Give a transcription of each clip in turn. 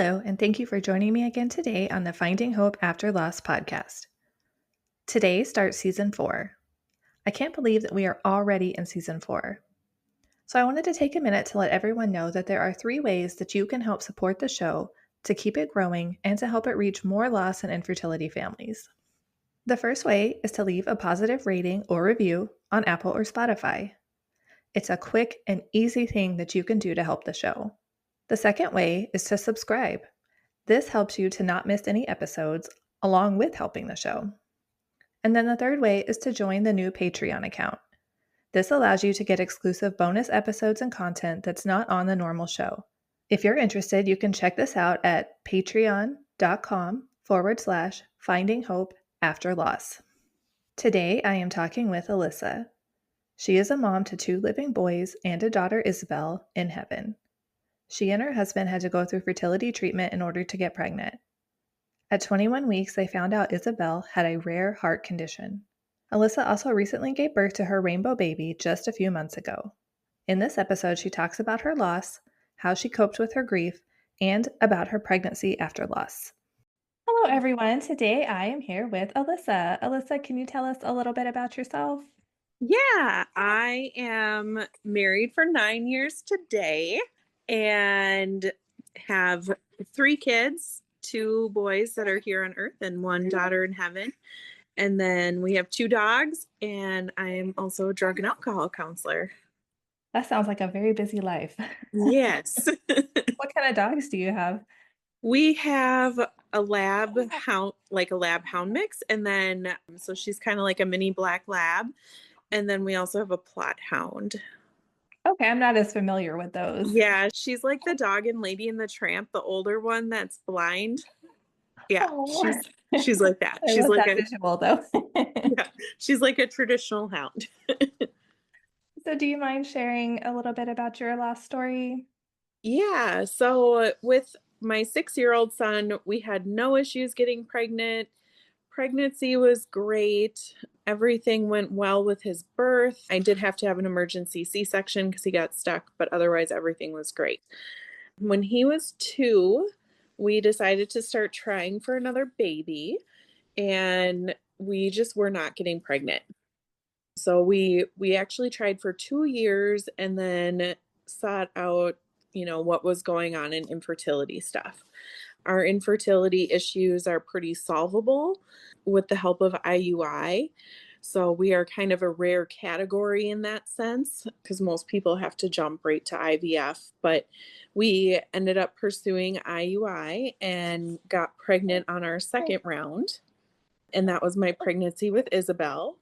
Hello, and thank you for joining me again today on the Finding Hope After Loss podcast. Today starts season 4. I can't believe that we are already in season 4. So I wanted to take a minute to let everyone know that there are 3 ways that you can help support the show to keep it growing and to help it reach more loss and infertility families. The first way is to leave a positive rating or review on Apple or Spotify. It's a quick and easy thing that you can do to help the show. The second way is to subscribe. This helps you to not miss any episodes, along with helping the show. And then the third way is to join the new Patreon account. This allows you to get exclusive bonus episodes and content that's not on the normal show. If you're interested, you can check this out at patreon.com/Finding Hope After Loss. Today, I am talking with Alissa. She is a mom to 2 living boys and a daughter, Isabelle, in heaven. She and her husband had to go through fertility treatment in order to get pregnant. At 21 weeks, they found out Isabelle had a rare heart condition. Alissa also recently gave birth to her rainbow baby just a few months ago. In this episode, she talks about her loss, how she coped with her grief, and about her pregnancy after loss. Hello, everyone. Today I am here with Alissa. Alissa, can you tell us a little bit about yourself? Yeah, I am married for 9 years today and have 3 kids, 2 boys that are here on earth and 1 daughter in heaven. And then we have 2 dogs, and I am also a drug and alcohol counselor. That sounds like a very busy life. Yes. What kind of dogs do you have? We have a lab hound, like a lab hound mix, and then so she's kind of like a mini black lab. And then we also have a plot hound. Okay, I'm not as familiar with those. Yeah, she's like the dog in Lady and the Tramp, the older one that's blind. Yeah, Oh. she's like that. I She's love like that a visual, though. yeah, she's like a traditional hound. So do you mind sharing a little bit about your last story? Yeah, so with my 6-year-old son, we had no issues getting pregnant. Pregnancy was great. Everything went well with his birth. I did have to have an emergency C-section because he got stuck, but otherwise everything was great. When he was 2, we decided to start trying for another baby, and we just were not getting pregnant. So we actually tried for 2 years and then sought out, what was going on in infertility stuff. Our infertility issues are pretty solvable with the help of IUI. So we are kind of a rare category in that sense because most people have to jump right to IVF. But we ended up pursuing IUI and got pregnant on our second round. And that was my pregnancy with Isabelle.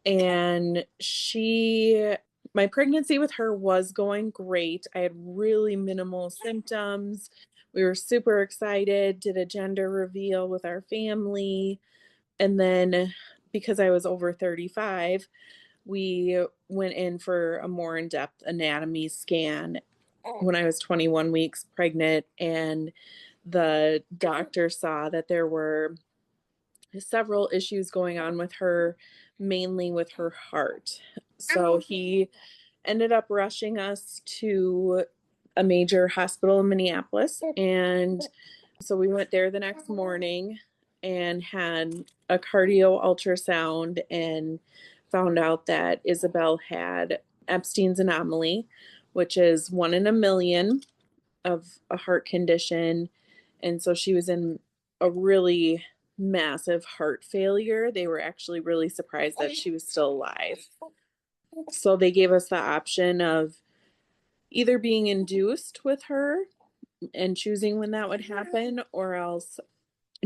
And my pregnancy with her was going great. I had really minimal symptoms. We were super excited, did a gender reveal with our family. And then because I was over 35, we went in for a more in-depth anatomy scan when I was 21 weeks pregnant. And the doctor saw that there were several issues going on with her, mainly with her heart. So he ended up rushing us to a major hospital in Minneapolis. And so we went there the next morning and had a cardio ultrasound and found out that Isabelle had Epstein's anomaly, which is 1 in a million of a heart condition. And so she was in a really massive heart failure. They were actually really surprised that she was still alive. So they gave us the option of either being induced with her and choosing when that would happen, or else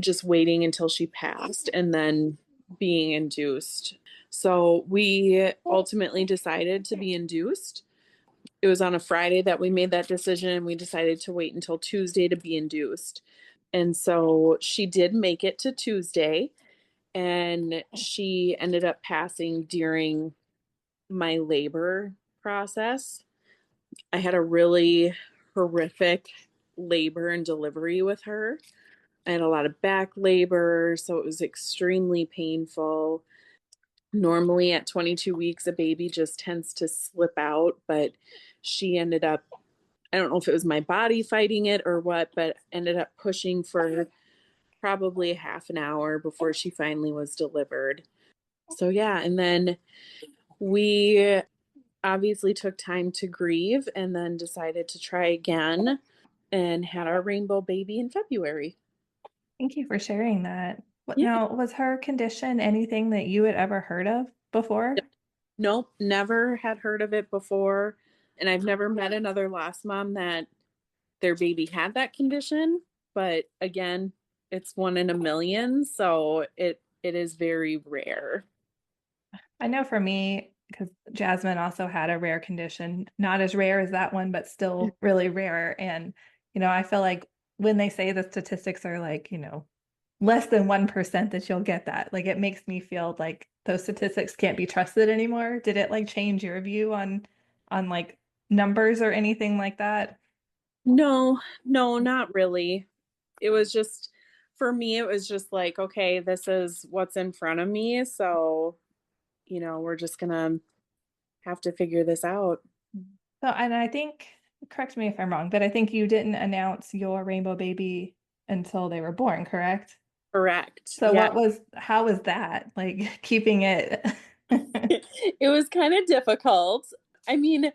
just waiting until she passed and then being induced. So we ultimately decided to be induced. It was on a Friday that we made that decision, and we decided to wait until Tuesday to be induced. And so she did make it to Tuesday, and she ended up passing during my labor process. I had a really horrific labor and delivery with her. I had a lot of back labor, so it was extremely painful. Normally at 22 weeks, a baby just tends to slip out, but she ended up I don't know if it was my body fighting it or what, but ended up pushing for probably a half an hour before she finally was delivered. So yeah, and then we obviously took time to grieve and then decided to try again and had our rainbow baby in February. Thank you for sharing that. What Yeah. now, was her condition anything that you had ever heard of before? Nope, never had heard of it before. And I've never met another lost mom that their baby had that condition. But again, it's one in a million. So it is very rare. I know for me, because Jasmine also had a rare condition, not as rare as that one, but still really rare. And, I feel like when they say the statistics are like, less than 1% that you'll get that, like it makes me feel like those statistics can't be trusted anymore. Did it like change your view on like numbers or anything like that? No, no, not really. It was just, for me, it was just like, okay, this is what's in front of me. So, we're just gonna have to figure this out. So, and I think, correct me if I'm wrong, but I think you didn't announce your rainbow baby until they were born, correct? Correct. So Yeah. how was that? Like keeping it It was kind of difficult. I mean,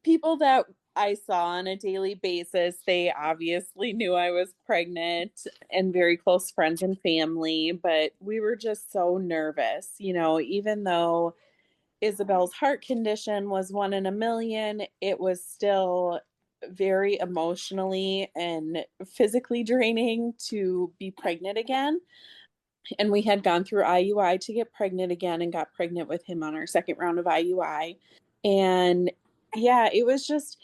people that I saw on a daily basis, they obviously knew I was pregnant and very close friends and family, but we were just so nervous, even though Isabel's heart condition was one in a million, it was still very emotionally and physically draining to be pregnant again. And we had gone through IUI to get pregnant again and got pregnant with him on our second round of IUI. And yeah, it was just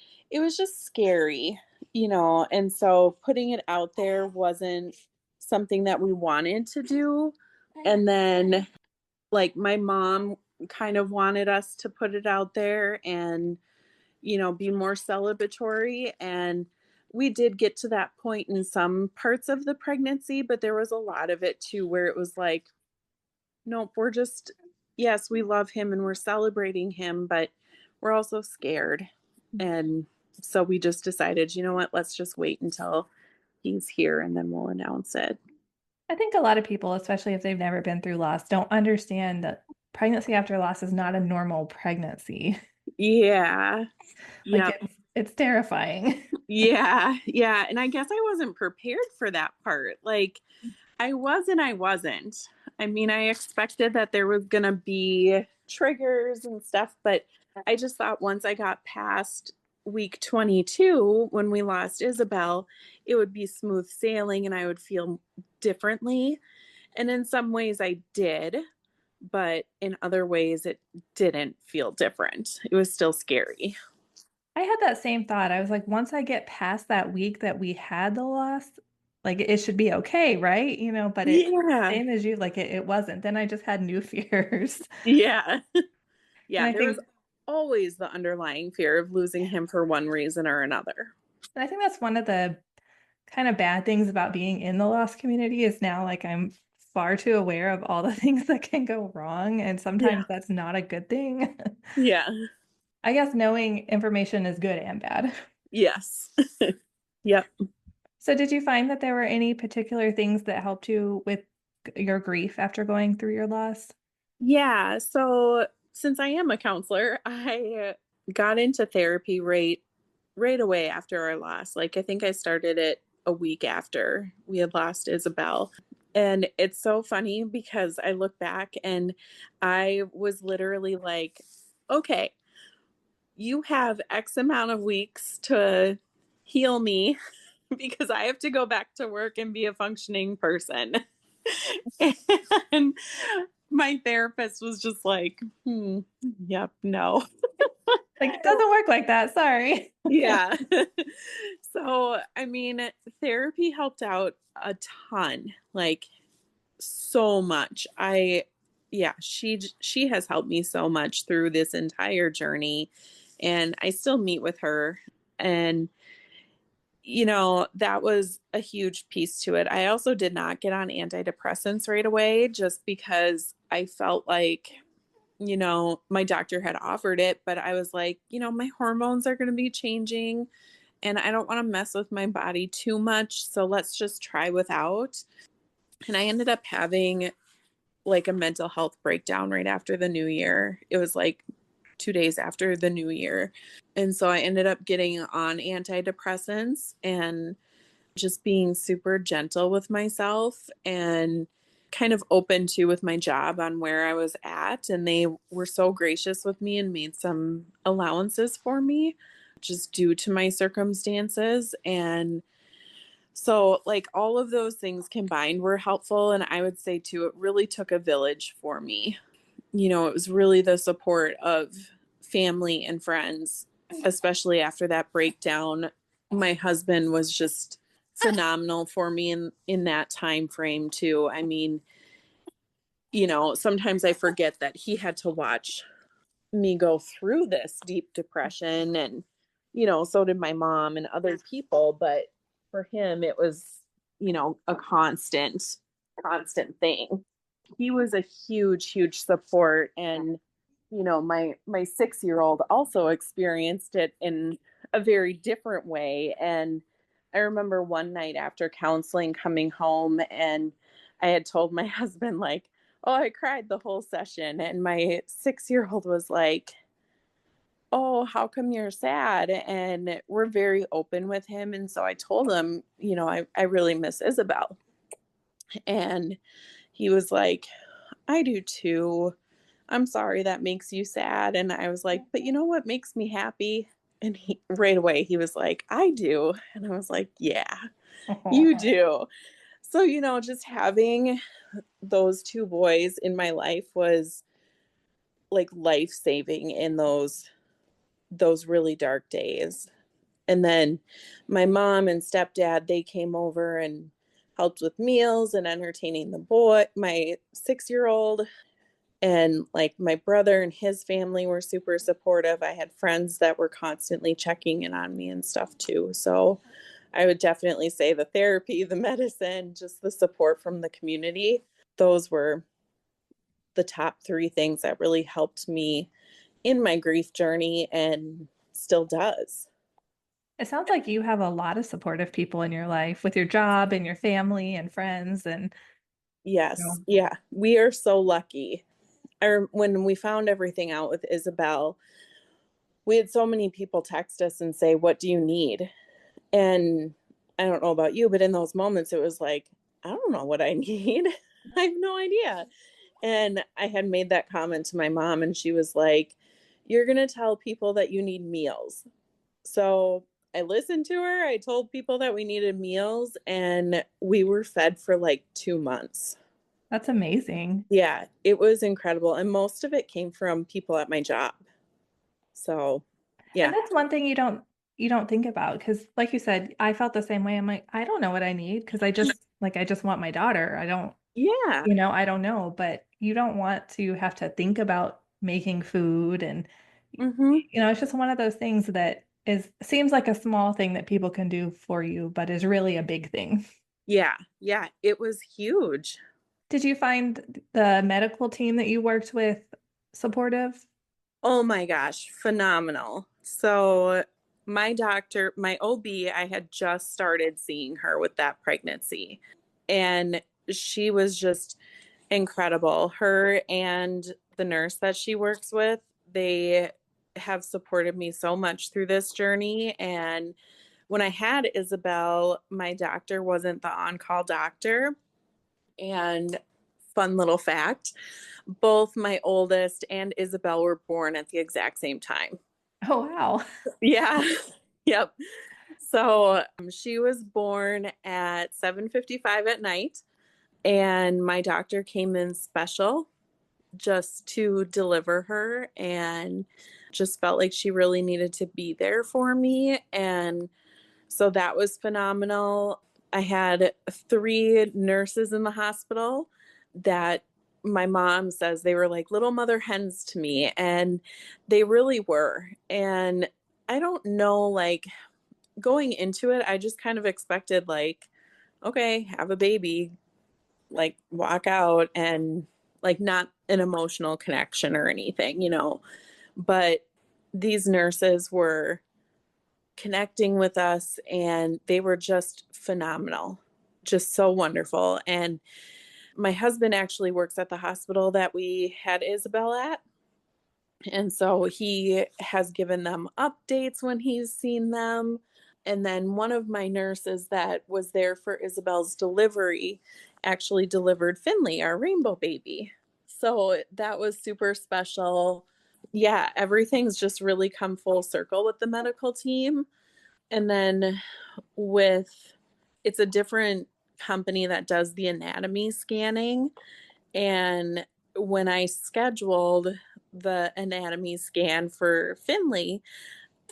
scary, and so putting it out there wasn't something that we wanted to do. And then like my mom kind of wanted us to put it out there and be more celebratory, and we did get to that point in some parts of the pregnancy, but there was a lot of it too where it was like, nope, we're just, yes, we love him and we're celebrating him, but we're also scared. And so we just decided, you know what, let's just wait until he's here and then we'll announce it. I think a lot of people, especially if they've never been through loss, don't understand that pregnancy after loss is not a normal pregnancy. Yeah. Like Yep. it's terrifying. Yeah. Yeah. And I guess I wasn't prepared for that part. Like, I wasn't. I mean, I expected that there was going to be triggers and stuff, but I just thought once I got past week 22, when we lost Isabel, it would be smooth sailing and I would feel differently. And in some ways I did, but in other ways it didn't feel different. It was still scary. I had that same thought. I was like, once I get past that week that we had the loss, like it should be okay, right? But Yeah. same as you, like it wasn't. Then I just had new fears. Yeah. And Yeah. I There was think always the underlying fear of losing him for one reason or another. and I think that's one of the kind of bad things about being in the loss community is now like I'm far too aware of all the things that can go wrong, and Yeah. sometimes that's not a good thing. Yeah. I guess knowing information is good and bad. Yes. Yep. So did you find that there were any particular things that helped you with your grief after going through your loss? Yeah. So since I am a counselor, I got into therapy right away after our loss. Like I think I started it a week after we had lost Isabel. And it's so funny because I look back and I was literally like, okay, you have X amount of weeks to heal me because I have to go back to work and be a functioning person. And my therapist was just like, yep, no. Like, it doesn't work like that. Sorry. Yeah. So, I mean, therapy helped out a ton, like so much. Yeah, she has helped me so much through this entire journey, and I still meet with her. And that was a huge piece to it. I also did not get on antidepressants right away just because I felt like, my doctor had offered it, but I was like, my hormones are going to be changing and I don't want to mess with my body too much. So let's just try without. And I ended up having like a mental health breakdown right after the new year. It was like 2 days after the new year. And so I ended up getting on antidepressants and just being super gentle with myself and kind of open to with my job on where I was at. And they were so gracious with me and made some allowances for me just due to my circumstances. And so, like, all of those things combined were helpful. And I would say, too, it really took a village for me. It was really the support of family and friends, especially after that breakdown. My husband was just phenomenal for me in that time frame too. I mean, sometimes I forget that he had to watch me go through this deep depression, and so did my mom and other people, but for him it was a constant thing. He was a huge support, and my 6-year-old also experienced it in a very different way. And I remember one night after counseling coming home, and I had told my husband, like, oh, I cried the whole session, and my 6-year-old was like, oh, how come you're sad? And we're very open with him, and so I told him, I really miss Isabelle. And he was like, I do too. I'm sorry that makes you sad. And I was like, but you know what makes me happy? And he right away he was like, I do. And I was like, yeah, you do. So, just having those two boys in my life was like life-saving in those really dark days. And then my mom and stepdad, they came over and helped with meals and entertaining my 6-year-old. And like my brother and his family were super supportive. I had friends that were constantly checking in on me and stuff too. So I would definitely say the therapy, the medicine, just the support from the community, those were the top three things that really helped me in my grief journey and still does. It sounds like you have a lot of supportive people in your life with your job and your family and friends and you Yes. know. Yeah. We are so lucky. When we found everything out with Isabelle, we had so many people text us and say, what do you need? And I don't know about you, but in those moments, it was like, I don't know what I need. I have no idea. And I had made that comment to my mom, and she was like, you're going to tell people that you need meals. So I listened to her. I told people that we needed meals, and we were fed for like 2 months. That's amazing. Yeah, it was incredible. And most of it came from people at my job. So, And yeah. that's one thing you don't think about because like you said, I felt the same way. I'm like, I don't know what I need because I just want my daughter. I don't, Yeah. I don't know, but you don't want to have to think about making food and Hmm. it's just one of those things that seems like a small thing that people can do for you, but is really a big thing. Yeah. Yeah. It was huge. Did you find the medical team that you worked with supportive? Oh my gosh, phenomenal. So, my doctor, my OB, I had just started seeing her with that pregnancy, and she was just incredible. Her and the nurse that she works with, they have supported me so much through this journey. And when I had Isabelle, my doctor wasn't the on call doctor. And fun little fact, both my oldest and Isabelle were born at the exact same time. Oh, wow. Yeah. Yep. So she was born at 7:55 at night, and my doctor came in special just to deliver her, and just felt like she really needed to be there for me. And so that was phenomenal. I had 3 nurses in the hospital that my mom says they were like little mother hens to me, and they really were. And I don't know, like going into it, I just kind of expected, like, okay, have a baby, like walk out, and like not an emotional connection or anything. But these nurses were connecting with us, and they were just phenomenal, just so wonderful. And my husband actually works at the hospital that we had Isabelle at. And so he has given them updates when he's seen them. And then one of my nurses that was there for Isabelle's delivery actually delivered Finley, our rainbow baby. So that was super special. Yeah, everything's just really come full circle with the medical team. And then with it's a different company that does the anatomy scanning. And when I scheduled the anatomy scan for Finley,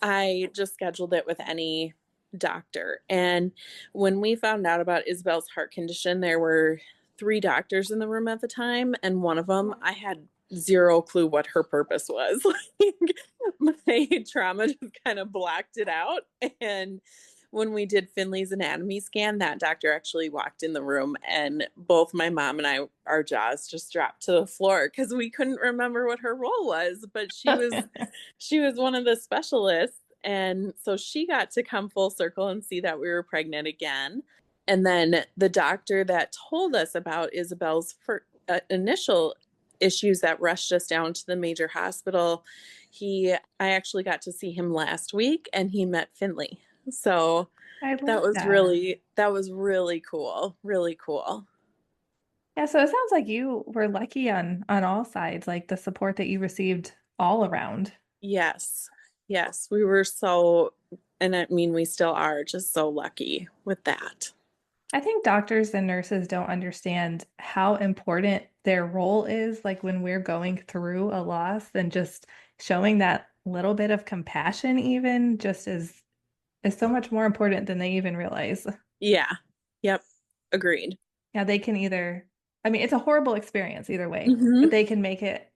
I just scheduled it with any doctor. And when we found out about Isabel's heart condition, there were three doctors in the room at the time. And one of them, I had zero clue what her purpose was. Like, my trauma just kind of blacked it out. And when we did Finley's anatomy scan, that doctor actually walked in the room, and both my mom and I, our jaws just dropped to the floor because we couldn't remember what her role was. But she was one of the specialists, and so she got to come full circle and see that we were pregnant again. And then the doctor that told us about Isabel's initial issues that rushed us down to the major hospital, I actually got to see him last week, and he met Finley. So I love that. that was really cool. Really cool. Yeah, so it sounds like you were lucky on all sides, like the support that you received all around. Yes. Yes. We were so, and I mean, we still are just so lucky with that. I think doctors and nurses don't understand how important their role is, like when we're going through a loss, and just showing that little bit of compassion even just is so much more important than they even realize. Yeah. Yep. Agreed. Yeah, they can either, I mean, it's a horrible experience either way, but Hmm. they can make it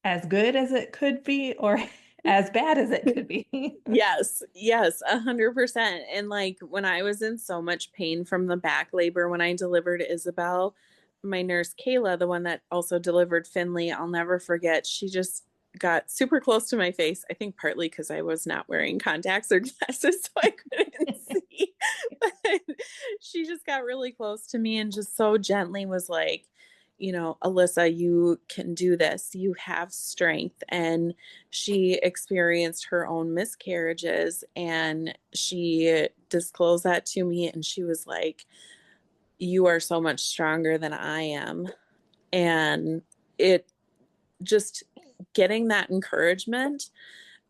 as good as it could be or as bad as it could be. Yes, yes, 100%. And like when I was in so much pain from the back labor when I delivered Isabel, my nurse Kayla, the one that also delivered Finley, I'll never forget. She just got super close to my face. I think partly because I was not wearing contacts or glasses, so I couldn't see. But she just got really close to me and just so gently was like, Alissa, you can do this. You have strength. And she experienced her own miscarriages, and she disclosed that to me, and she was like, you are so much stronger than I am. And it just getting that encouragement,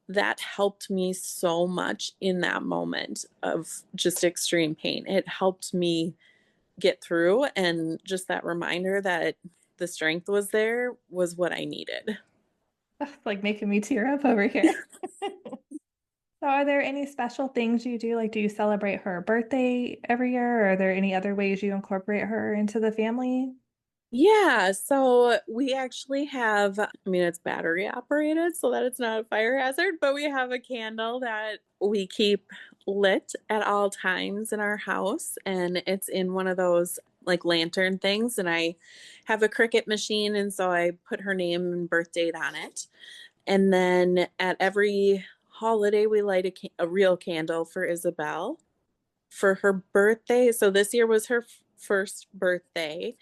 that helped me so much in that moment of just extreme pain. It helped me get through, and just that reminder that the strength was there was what I needed. It's like making me tear up over here. So, are there any special things you do? Like, do you celebrate her birthday every year? Or are there any other ways you incorporate her into the family? Yeah, so we actually have, I mean, it's battery operated so that it's not a fire hazard, but we have a candle that we keep lit at all times in our house. And it's in one of those like lantern things. And I have a Cricut machine. And so I put her name and birth date on it. And then at every holiday, we light a real candle for Isabelle for her birthday. So this year was her first birthday.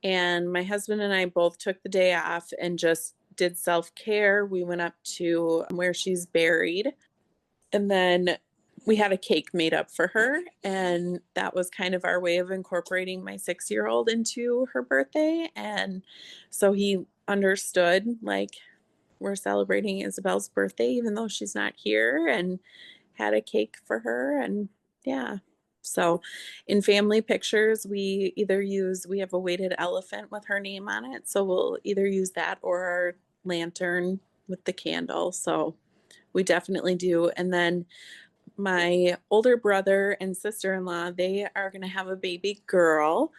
And my husband and I both took the day off and just did self care. We went up to where she's buried. And then we had a cake made up for her. And that was kind of our way of incorporating my 6 year old into her birthday. And so he understood, like, we're celebrating Isabel's birthday, even though she's not here, and had a cake for her. And yeah. So in family pictures, we have a weighted elephant with her name on it. So we'll either use that or our lantern with the candle. So we definitely do. And then my older brother and sister-in-law, they are going to have a baby girl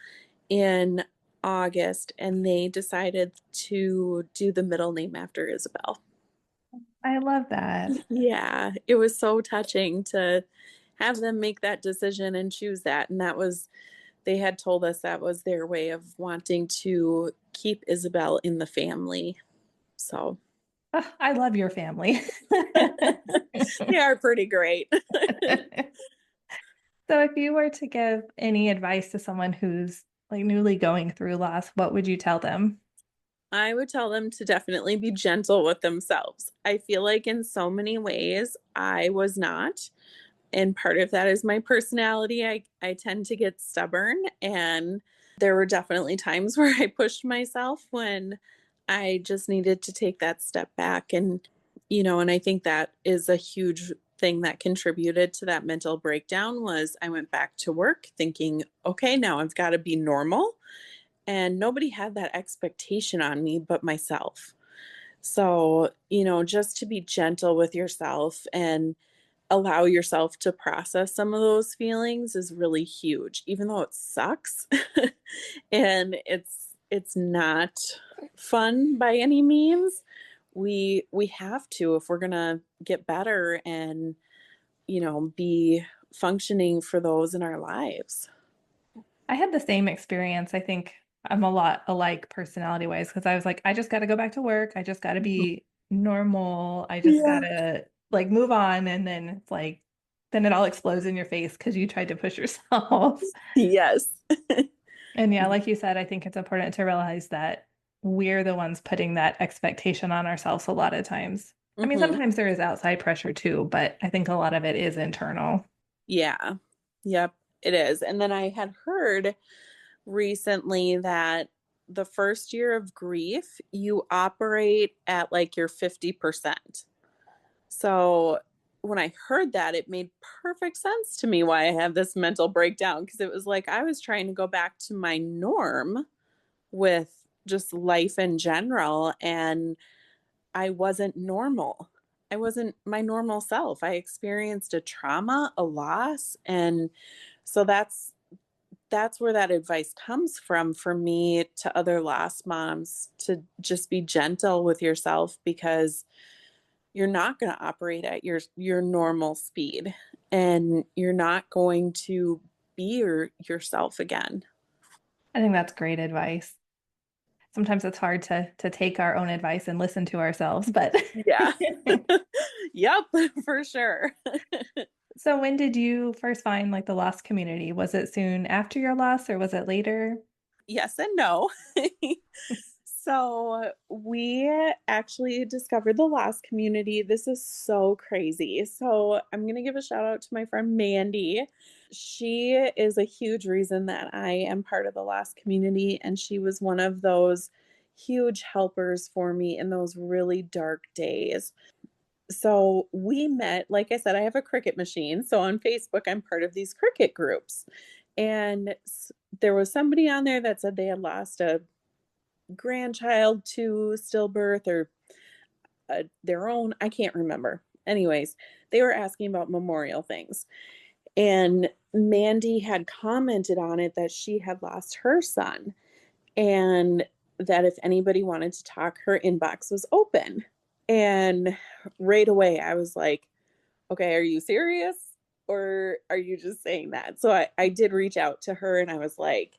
in August, and they decided to do the middle name after Isabel. I love that. Yeah, it was so touching to have them make that decision and choose that. And they had told us that was their way of wanting to keep Isabel in the family. So, Ugh, I love your family. They are pretty great. So if you were to give any advice to someone who's like newly going through loss, what would you tell them? I would tell them to definitely be gentle with themselves. I feel like in so many ways I was not. And part of that is my personality. I tend to get stubborn. And there were definitely times where I pushed myself when I just needed to take that step back. And I think that is a huge thing that contributed to that mental breakdown was I went back to work thinking, okay, now I've got to be normal. And nobody had that expectation on me but myself. So, just to be gentle with yourself and allow yourself to process some of those feelings is really huge, even though it sucks and it's not fun by any means. We have to if we're gonna get better and be functioning for those in our lives. I had the same experience. I think I'm a lot alike personality wise because I was like, I just got to go back to work. I just got to be normal. I just got Yeah. to like move on. And then it's like, then it all explodes in your face because you tried to push yourself. Yes. And yeah, like you said, I think it's important to realize that we're the ones putting that expectation on ourselves a lot of times. I mean, Hmm. sometimes there is outside pressure too, but I think a lot of it is internal. Yeah. Yep, it is. And then I had heard recently that the first year of grief, you operate at like your 50%. So when I heard that, it made perfect sense to me why I have this mental breakdown because it was like I was trying to go back to my norm with just life in general, and I wasn't normal. I wasn't my normal self. I experienced a trauma, a loss, and so that's where that advice comes from for me to other lost moms to just be gentle with yourself because you're not going to operate at your normal speed and you're not going to be yourself again. I think that's great advice. Sometimes it's hard to take our own advice and listen to ourselves, but Yeah. Yep, for sure. so when did you first find like the lost community? Was it soon after your loss or was it later? Yes and no. So we actually discovered the lost community. This is so crazy. So I'm going to give a shout out to my friend Mandy. She is a huge reason that I am part of the lost community. And she was one of those huge helpers for me in those really dark days. So we met, like I said, I have a cricket machine. So on Facebook, I'm part of these cricket groups. And there was somebody on there that said they had lost a grandchild to stillbirth or their own. I can't remember. Anyways, they were asking about memorial things. And Mandy had commented on it that she had lost her son and that if anybody wanted to talk, her inbox was open. And right away, I was like, okay, are you serious? Or are you just saying that? So I did reach out to her and I was like,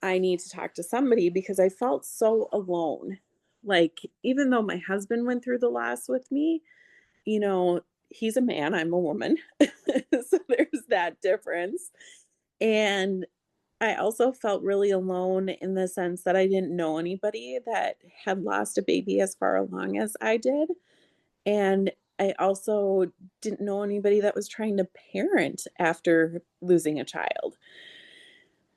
I need to talk to somebody because I felt so alone. Like, even though my husband went through the loss with me, you know, he's a man, I'm a woman. So there's that difference. And I also felt really alone in the sense that I didn't know anybody that had lost a baby as far along as I did. And I also didn't know anybody that was trying to parent after losing a child.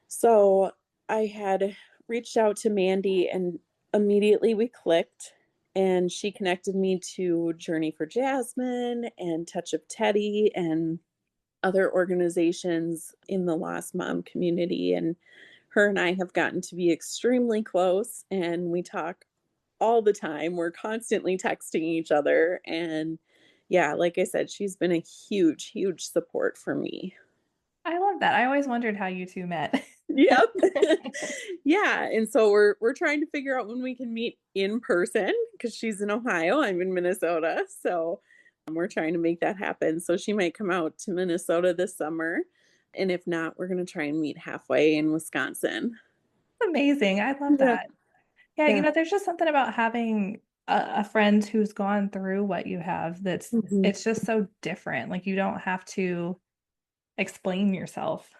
So I had reached out to Mandy and immediately we clicked. And she connected me to Journey for Jasmine and Touch of Teddy and other organizations in the Lost Mom community. And her and I have gotten to be extremely close and we talk all the time. We're constantly texting each other. And yeah, like I said, she's been a huge, huge support for me. I love that. I always wondered how you two met. Yep. Yeah, and so we're trying to figure out when we can meet in person because she's in Ohio, I'm in Minnesota. So we're trying to make that happen. So she might come out to Minnesota this summer. And if not, we're going to try and meet halfway in Wisconsin. Amazing. I love Yeah. that. Yeah, Yeah. there's just something about having a friend who's gone through what you have, Mhm. it's just so different. Like you don't have to explain yourself.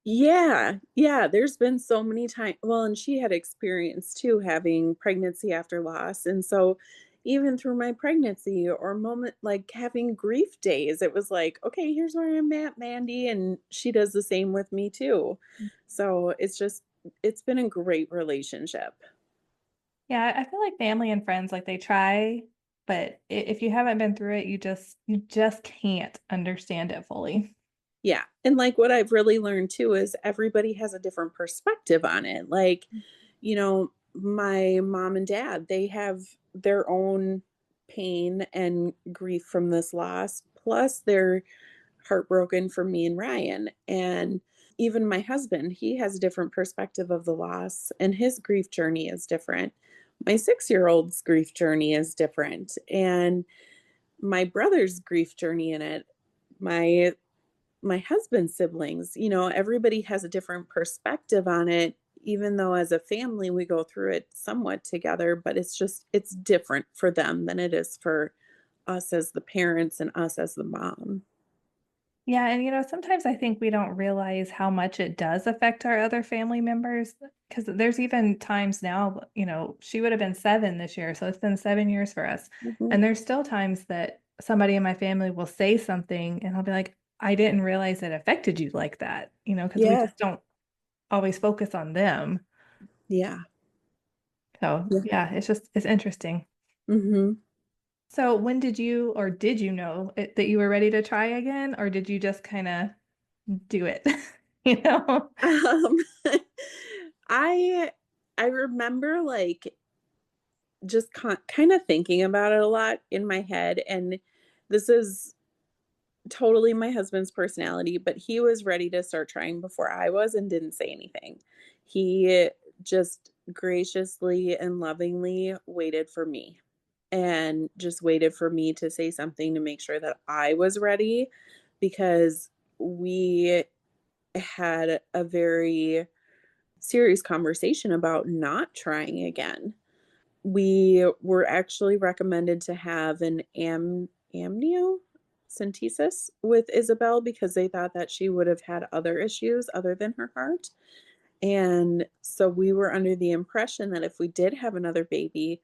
Yeah, yeah, there's been so many times. Well, and she had experience too having pregnancy after loss, and so even through my pregnancy or moment like having grief days, it was like, "Okay, here's where I'm at, Mandy," and she does the same with me too. So, it's been a great relationship. Yeah, I feel like family and friends, like they try, but if you haven't been through it, you just can't understand it fully. Yeah, and, like, what I've really learned too is everybody has a different perspective on it, like, my mom and dad, they have their own pain and grief from this loss, plus they're heartbroken for me and Ryan, and even my husband, he has a different perspective of the loss, and his grief journey is different. My six-year-old's grief journey is different, and my brother's grief journey in it, my my husband's siblings, everybody has a different perspective on it, even though as a family we go through it somewhat together, but it's different for them than it is for us as the parents and us as the mom. Yeah, and sometimes I think we don't realize how much it does affect our other family members because there's even times now, she would have been 7 this year, so it's been 7 years for us. Mhm. And there's still times that somebody in my family will say something and I'll be like, I didn't realize it affected you like that, because we Yeah. just don't always focus on them. Yeah. So Yeah. yeah, it's interesting. Mhm. So when did you know that you were ready to try again, or did you just kind of do it? You know? Um, I I remember, like, just kinda thinking about it a lot in my head, and this is totally my husband's personality, but he was ready to start trying before I was and didn't say anything. He just graciously and lovingly waited for me and just waited for me to say something to make sure that I was ready because we had a very serious conversation about not trying again. We were actually recommended to have an amniocentesis with Isabelle because they thought that she would have had other issues other than her heart, and so we were under the impression that if we did have another baby,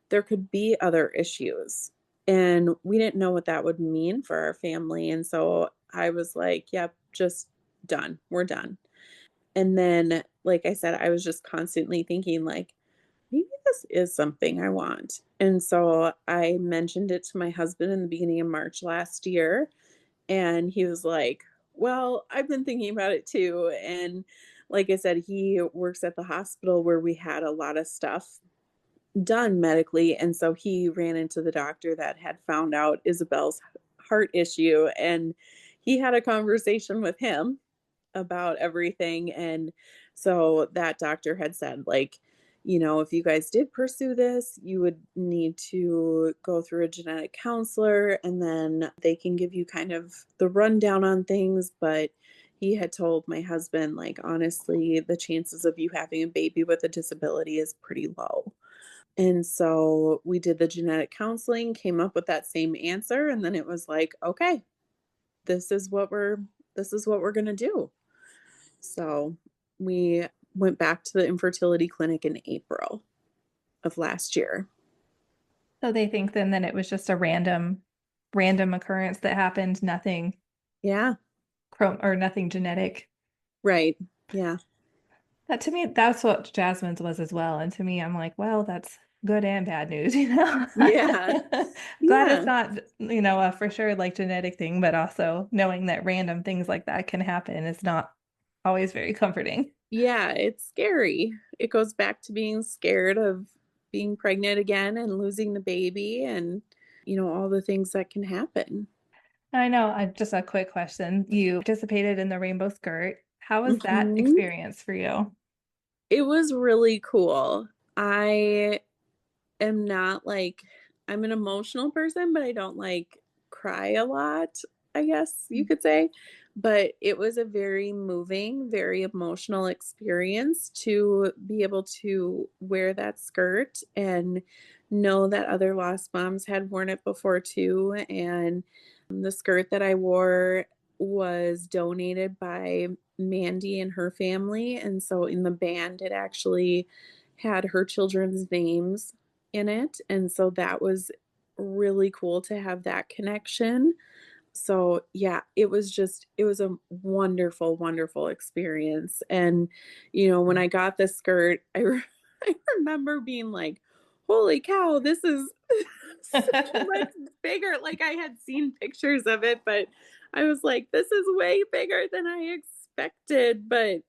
there could be other issues, and we didn't know what that would mean for our family, and so I was like, "Yep, just done. We're done." And then, like I said, I was just constantly thinking like, maybe this is something I want. And so I mentioned it to my husband in the beginning of March last year, and he was like, "Well, I've been thinking about it too." And like I said, he works at the hospital where we had a lot of stuff done medically. And so he ran into the doctor that had found out Isabel's heart issue. And he had a conversation with him about everything, and so that doctor had said, like, "If you guys did pursue this, you would need to go through a genetic counselor, and then they can give you kind of the rundown on things," but he had told my husband, like, "Honestly, the chances of you having a baby with a disability is pretty low." And so we did the genetic counseling, came up with that same answer, and then it was like, "Okay, this is what we're this is what we're gonna do." So we went back to the infertility clinic in April of last year. So they think then that it was just a random occurrence that happened, nothing Yeah, or nothing genetic. right. Yeah. That to me, that's what Jasmine's was as well. And to me, I'm like, well, that's good and bad news, you know? Yeah. Glad it's Yeah. not, a for sure like genetic thing, but also knowing that random things like that can happen is not always very comforting. Yeah, it's scary. It goes back to being scared of being pregnant again and losing the baby and, all the things that can happen. I know, just a quick question. You participated in the rainbow skirt. How was that Mhm. experience for you? It was really cool. I am not like I'm an emotional person, but I don't like cry a lot, I guess you could say. But it was a very moving, very emotional experience to be able to wear that skirt and know that other lost moms had worn it before too. And the skirt that I wore was donated by Mandy and her family. And so in the band, it actually had her children's names in it. And so that was really cool to have that connection. So, yeah, it was a wonderful, wonderful experience, and, when I got the skirt, I remember being like, "Holy cow, this is so much bigger," like, I had seen pictures of it, but I was like, "This is way bigger than I expected," but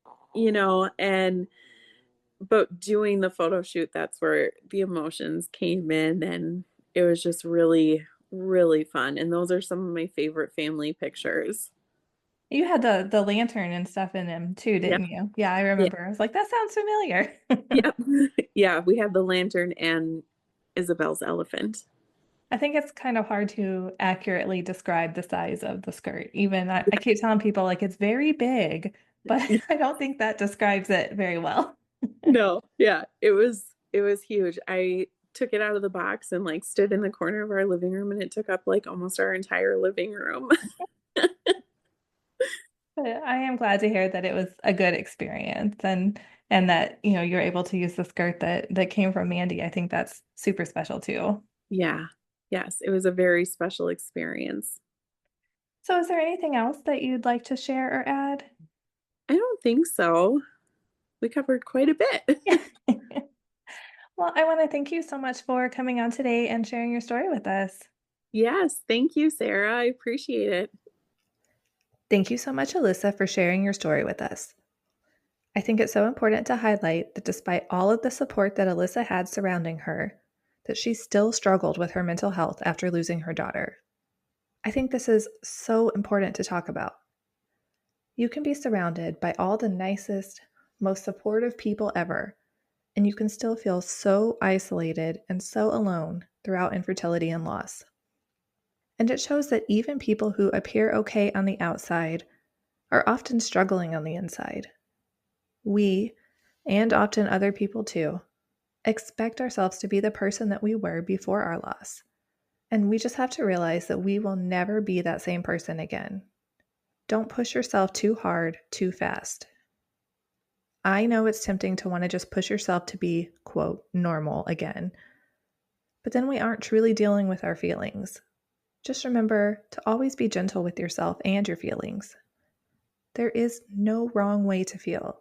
doing the photo shoot, that's where the emotions came in, and it was just really, really fun, and those are some of my favorite family pictures. You had the lantern and stuff in them too, Yeah, didn't you? Yeah, I yeah, remember. I was like, that sounds familiar. yep. Yeah, we had the lantern and Isabel's elephant. I think it's kind of hard to accurately describe the size of the skirt. Even I keep telling people like it's very big, but Yeah, I don't think that describes it very well. no, yeah, it was huge. I took it out of the box and, like, stood in the corner of our living room, and it took up, like, almost our entire living room. But I am glad to hear that it was a good experience and that, you're able to use the skirt that came from Mandy. I think that's super special too. Yeah. Yes, it was a very special experience. So is there anything else that you'd like to share or add? I don't think so. We covered quite a bit. Yeah. Well, I want to thank you so much for coming on today and sharing your story with us. Yes, thank you, Sarah. I appreciate it. Thank you so much, Alissa, for sharing your story with us. I think it's so important to highlight that despite all of the support that Alissa had surrounding her, that she still struggled with her mental health after losing her daughter. I think this is so important to talk about. You can be surrounded by all the nicest, most supportive people ever, and you can still feel so isolated and so alone throughout infertility and loss. And it shows that even people who appear okay on the outside are often struggling on the inside. We, and often other people too, expect ourselves to be the person that we were before our loss. And we just have to realize that we will never be that same person again. Don't push yourself too hard, too fast. I know it's tempting to want to just push yourself to be, quote, normal again. But then we aren't truly dealing with our feelings. Just remember to always be gentle with yourself and your feelings. There is no wrong way to feel.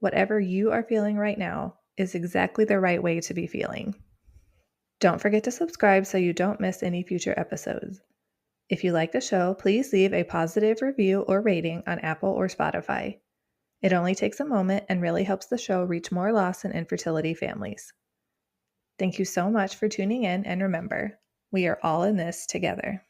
Whatever you are feeling right now is exactly the right way to be feeling. Don't forget to subscribe so you don't miss any future episodes. If you like the show, please leave a positive review or rating on Apple or Spotify. It only takes a moment and really helps the show reach more loss and infertility families. Thank you so much for tuning in, and remember, we are all in this together.